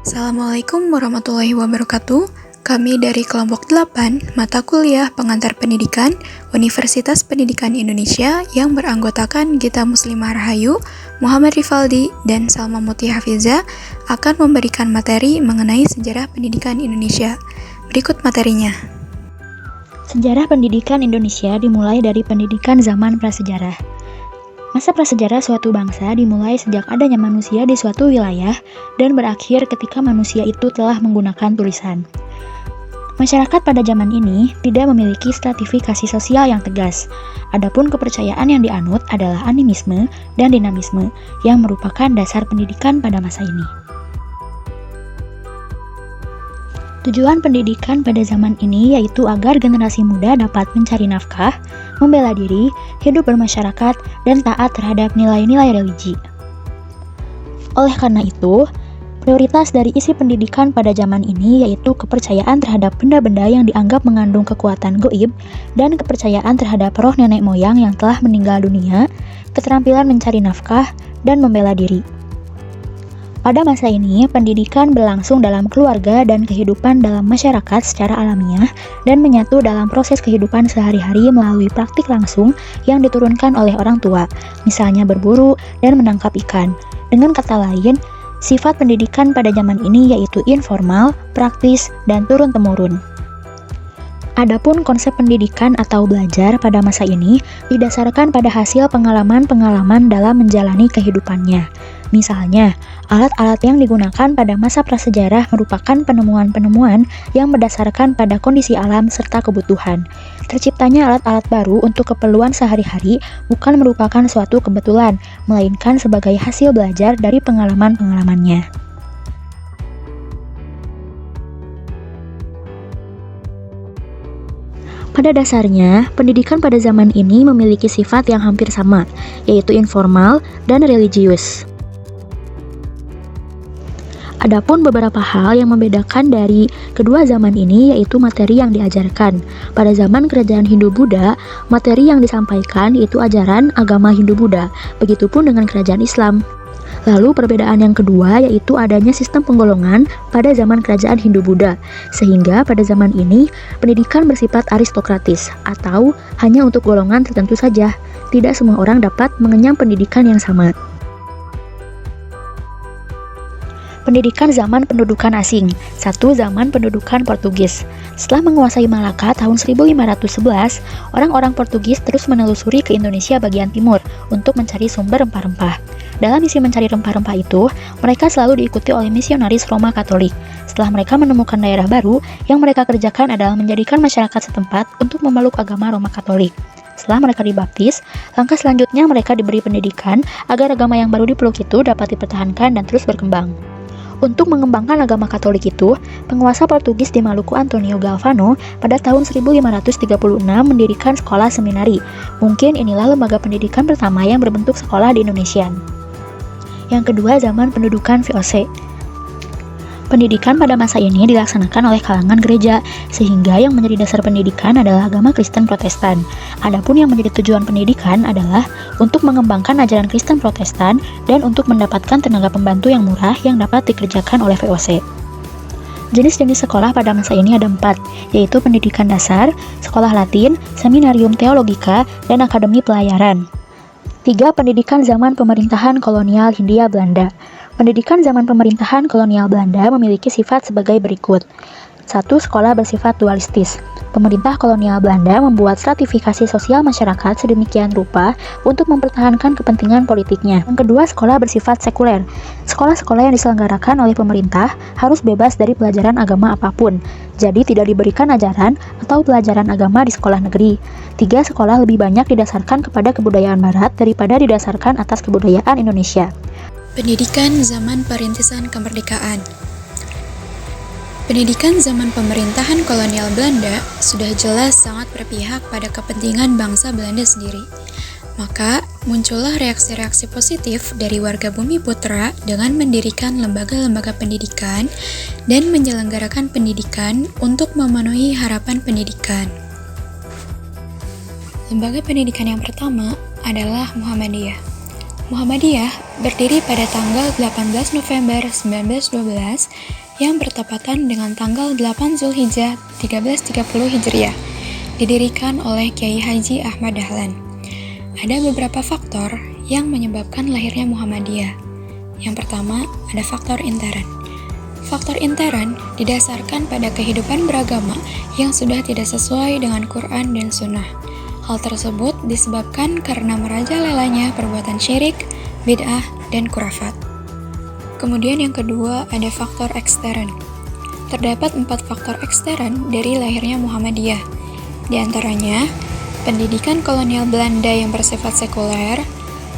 Assalamualaikum warahmatullahi wabarakatuh. Kami dari kelompok 8, mata kuliah pengantar pendidikan, Universitas Pendidikan Indonesia yang beranggotakan Gita Muslimah Rahayu, Muhammad Rifaldi, dan Salma Muti Hafiza akan memberikan materi mengenai sejarah pendidikan Indonesia. Berikut materinya. Sejarah pendidikan Indonesia dimulai dari pendidikan zaman prasejarah. Masa prasejarah suatu bangsa dimulai sejak adanya manusia di suatu wilayah dan berakhir ketika manusia itu telah menggunakan tulisan. Masyarakat pada zaman ini tidak memiliki stratifikasi sosial yang tegas. Adapun kepercayaan yang dianut adalah animisme dan dinamisme yang merupakan dasar pendidikan pada masa ini. Tujuan pendidikan pada zaman ini yaitu agar generasi muda dapat mencari nafkah, membela diri, hidup bermasyarakat, dan taat terhadap nilai-nilai religi. Oleh karena itu, prioritas dari isi pendidikan pada zaman ini yaitu kepercayaan terhadap benda-benda yang dianggap mengandung kekuatan gaib dan kepercayaan terhadap roh nenek moyang yang telah meninggal dunia, keterampilan mencari nafkah, dan membela diri. Pada masa ini, pendidikan berlangsung dalam keluarga dan kehidupan dalam masyarakat secara alamiah dan menyatu dalam proses kehidupan sehari-hari melalui praktik langsung yang diturunkan oleh orang tua, misalnya berburu dan menangkap ikan. Dengan kata lain, sifat pendidikan pada zaman ini yaitu informal, praktis, dan turun-temurun. Adapun konsep pendidikan atau belajar pada masa ini didasarkan pada hasil pengalaman-pengalaman dalam menjalani kehidupannya. Misalnya, alat-alat yang digunakan pada masa prasejarah merupakan penemuan-penemuan yang berdasarkan pada kondisi alam serta kebutuhan. Terciptanya alat-alat baru untuk keperluan sehari-hari bukan merupakan suatu kebetulan, melainkan sebagai hasil belajar dari pengalaman-pengalamannya. Pada dasarnya, pendidikan pada zaman ini memiliki sifat yang hampir sama, yaitu informal dan religius. Adapun beberapa hal yang membedakan dari kedua zaman ini yaitu materi yang diajarkan. Pada zaman kerajaan Hindu-Buddha, materi yang disampaikan yaitu ajaran agama Hindu-Buddha, begitupun dengan kerajaan Islam. Lalu perbedaan yang kedua yaitu adanya sistem penggolongan pada zaman kerajaan Hindu-Buddha, sehingga pada zaman ini pendidikan bersifat aristokratis atau hanya untuk golongan tertentu saja. Tidak semua orang dapat mengenyam pendidikan yang sama. Pendidikan zaman pendudukan asing. 1. Zaman pendudukan Portugis. Setelah menguasai Malaka tahun 1511, orang-orang Portugis terus menelusuri ke Indonesia bagian timur untuk mencari sumber rempah-rempah. Dalam misi mencari rempah-rempah itu, mereka selalu diikuti oleh misionaris Roma Katolik. Setelah mereka menemukan daerah baru, yang mereka kerjakan adalah menjadikan masyarakat setempat untuk memeluk agama Roma Katolik. Setelah mereka dibaptis, langkah selanjutnya mereka diberi pendidikan agar agama yang baru dipeluk itu dapat dipertahankan dan terus berkembang. Untuk mengembangkan agama Katolik itu, penguasa Portugis di Maluku Antonio Galvano pada tahun 1536 mendirikan sekolah seminari. Mungkin inilah lembaga pendidikan pertama yang berbentuk sekolah di Indonesia. Yang kedua, zaman pendudukan VOC. Pendidikan pada masa ini dilaksanakan oleh kalangan gereja, sehingga yang menjadi dasar pendidikan adalah agama Kristen Protestan. Adapun yang menjadi tujuan pendidikan adalah untuk mengembangkan ajaran Kristen Protestan dan untuk mendapatkan tenaga pembantu yang murah yang dapat dikerjakan oleh VOC. Jenis-jenis sekolah pada masa ini ada 4, yaitu pendidikan dasar, sekolah Latin, seminarium teologika, dan akademi pelayaran. 3. Pendidikan zaman pemerintahan kolonial Hindia Belanda. Pendidikan zaman pemerintahan kolonial Belanda memiliki sifat sebagai berikut. 1. Sekolah bersifat dualistis. Pemerintah kolonial Belanda membuat stratifikasi sosial masyarakat sedemikian rupa untuk mempertahankan kepentingan politiknya. Yang kedua, sekolah bersifat sekuler. Sekolah-sekolah yang diselenggarakan oleh pemerintah harus bebas dari pelajaran agama apapun. Jadi tidak diberikan ajaran atau pelajaran agama di sekolah negeri. 3. Sekolah lebih banyak didasarkan kepada kebudayaan barat daripada didasarkan atas kebudayaan Indonesia. Pendidikan zaman perintisan kemerdekaan. Pendidikan zaman pemerintahan kolonial Belanda sudah jelas sangat berpihak pada kepentingan bangsa Belanda sendiri. Maka, muncullah reaksi-reaksi positif dari warga Bumi Putra dengan mendirikan lembaga-lembaga pendidikan dan menyelenggarakan pendidikan untuk memenuhi harapan pendidikan. Lembaga pendidikan yang pertama adalah Muhammadiyah. Muhammadiyah berdiri pada tanggal 18 November 1912 yang bertepatan dengan tanggal 8 Zulhijjah 1330 Hijriah, didirikan oleh Kiai Haji Ahmad Dahlan. Ada beberapa faktor yang menyebabkan lahirnya Muhammadiyah. Yang pertama, ada faktor intern. Faktor intern didasarkan pada kehidupan beragama yang sudah tidak sesuai dengan Quran dan Sunnah. Hal tersebut disebabkan karena merajalelanya perbuatan syirik, bid'ah, dan khurafat. Kemudian yang kedua, ada faktor ekstern. Terdapat 4 faktor ekstern dari lahirnya Muhammadiyah. Di antaranya, pendidikan kolonial Belanda yang bersifat sekuler,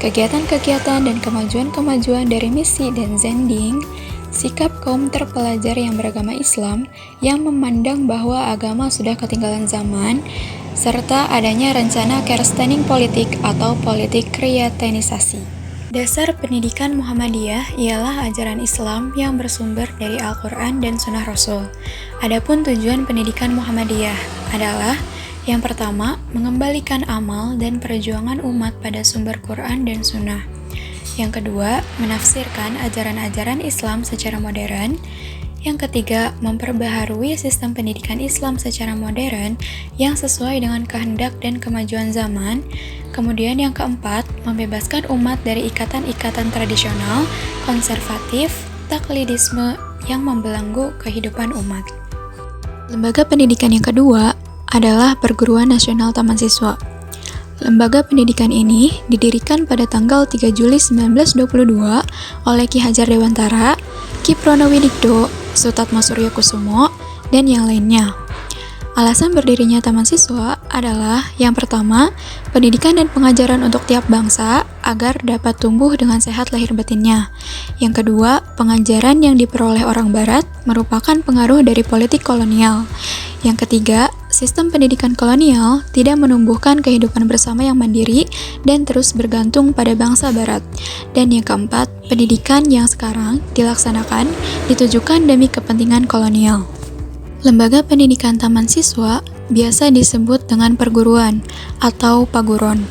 kegiatan-kegiatan dan kemajuan-kemajuan dari misi dan zending, sikap kaum terpelajar yang beragama Islam yang memandang bahwa agama sudah ketinggalan zaman, serta adanya rencana kerstening politik atau politik kreatinisasi. Dasar pendidikan Muhammadiyah ialah ajaran Islam yang bersumber dari Al-Quran dan Sunnah Rasul. Adapun tujuan pendidikan Muhammadiyah adalah yang pertama, mengembalikan amal dan perjuangan umat pada sumber Quran dan Sunnah. Yang kedua, menafsirkan ajaran-ajaran Islam secara modern. Yang ketiga, memperbaharui sistem pendidikan Islam secara modern yang sesuai dengan kehendak dan kemajuan zaman. Kemudian yang keempat, membebaskan umat dari ikatan-ikatan tradisional, konservatif, taklidisme yang membelenggu kehidupan umat. Lembaga pendidikan yang kedua adalah Perguruan Nasional Taman Siswa. Lembaga pendidikan ini didirikan pada tanggal 3 Juli 1922 oleh Ki Hajar Dewantara, Ki Pronowidikdo, Sutatmo Suryokusumo, dan yang lainnya. Alasan berdirinya Taman Siswa adalah yang pertama, pendidikan dan pengajaran untuk tiap bangsa agar dapat tumbuh dengan sehat lahir batinnya. Yang kedua, pengajaran yang diperoleh orang Barat merupakan pengaruh dari politik kolonial. Yang ketiga, sistem pendidikan kolonial tidak menumbuhkan kehidupan bersama yang mandiri dan terus bergantung pada bangsa Barat. Dan yang keempat, pendidikan yang sekarang dilaksanakan ditujukan demi kepentingan kolonial. Lembaga pendidikan Taman Siswa biasa disebut dengan perguruan atau paguron.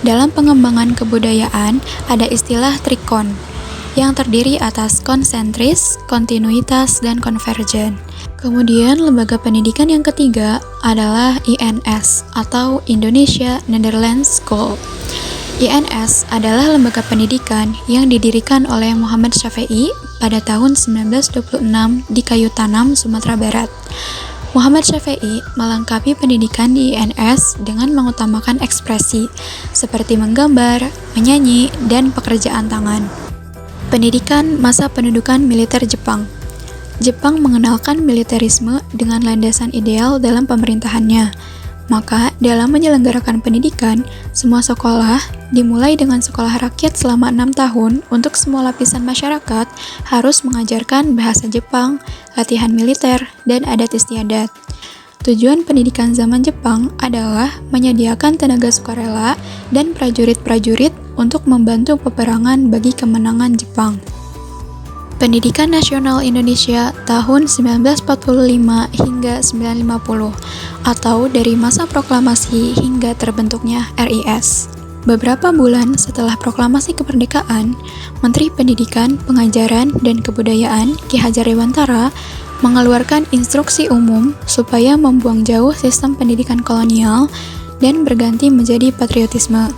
Dalam pengembangan kebudayaan ada istilah trikon yang terdiri atas konsentris, kontinuitas, dan konvergen. Kemudian lembaga pendidikan yang ketiga adalah INS atau Indonesia Netherlands School. INS adalah lembaga pendidikan yang didirikan oleh Muhammad Syafi'i pada tahun 1926 di Kayu Tanam, Sumatera Barat. Muhammad Syafi'i melengkapi pendidikan di INS dengan mengutamakan ekspresi seperti menggambar, menyanyi, dan pekerjaan tangan. Pendidikan masa pendudukan militer Jepang. Jepang mengenalkan militerisme dengan landasan ideal dalam pemerintahannya. Maka, dalam menyelenggarakan pendidikan, semua sekolah, dimulai dengan sekolah rakyat selama 6 tahun untuk semua lapisan masyarakat, harus mengajarkan bahasa Jepang, latihan militer, dan adat istiadat. Tujuan pendidikan zaman Jepang adalah menyediakan tenaga sukarela dan prajurit-prajurit untuk membantu peperangan bagi kemenangan Jepang. Pendidikan Nasional Indonesia tahun 1945 hingga 1950 atau dari masa proklamasi hingga terbentuknya RIS. Beberapa bulan setelah proklamasi kemerdekaan, Menteri Pendidikan, Pengajaran, dan Kebudayaan Ki Hajar Dewantara mengeluarkan instruksi umum supaya membuang jauh sistem pendidikan kolonial dan berganti menjadi patriotisme.